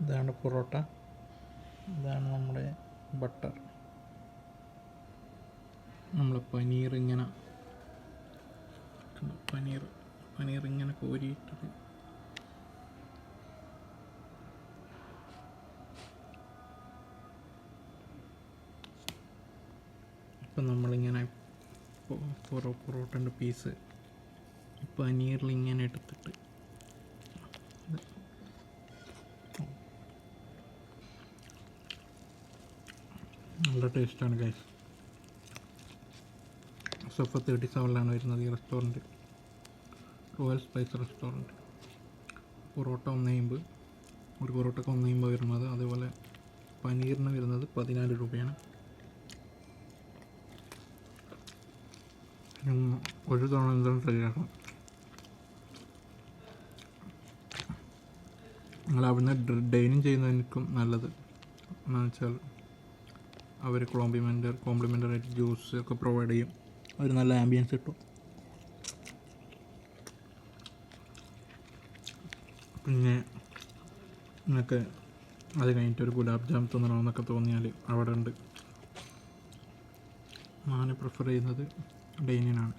ഇതാണ് പൊറോട്ട, ഇതാണ് നമ്മുടെ ബട്ടർ. നമ്മൾ പനീർ ഇങ്ങനെ കോരിയിട്ടത് ഇപ്പം നമ്മളിങ്ങനെ പൊറോട്ടൻ്റെ പീസ് പനീറിൽ ഇങ്ങനെ എടുത്തിട്ട് നല്ല ടേസ്റ്റാണ് ഗൈസ്. സഫ 37 വരുന്നത് ഈ restaurant, royal spice restaurant. Parotta 1.50, ഒരു പൊറോട്ടയ്ക്ക് 1.50 വരുന്നത്. അതേപോലെ പനീറിന് വരുന്നത് 14 രൂപയാണ്. ഒരു തവണ എന്താണ് ട്രൈ ആക്കണം. നിങ്ങൾ അവിടുന്ന് ഡൈനിങ് ചെയ്യുന്നതിനും നല്ലത് എന്ന് വെച്ചാൽ അവർ കോംപ്ലിമെൻ്ററി ജ്യൂസ് ഒക്കെ പ്രൊവൈഡ് ചെയ്യും. ഒരു നല്ല ആംബിയൻസ് കിട്ടും. പിന്നെ നിങ്ങൾക്ക് അത് കഴിഞ്ഞിട്ട് ഒരു ഗുലാബ് ജാം തിന്നണമെന്നൊക്കെ തോന്നിയാൽ അവിടെ ഉണ്ട്. ഞാൻ പ്രിഫർ ചെയ്യുന്നത് ഡൈനിനാണ്.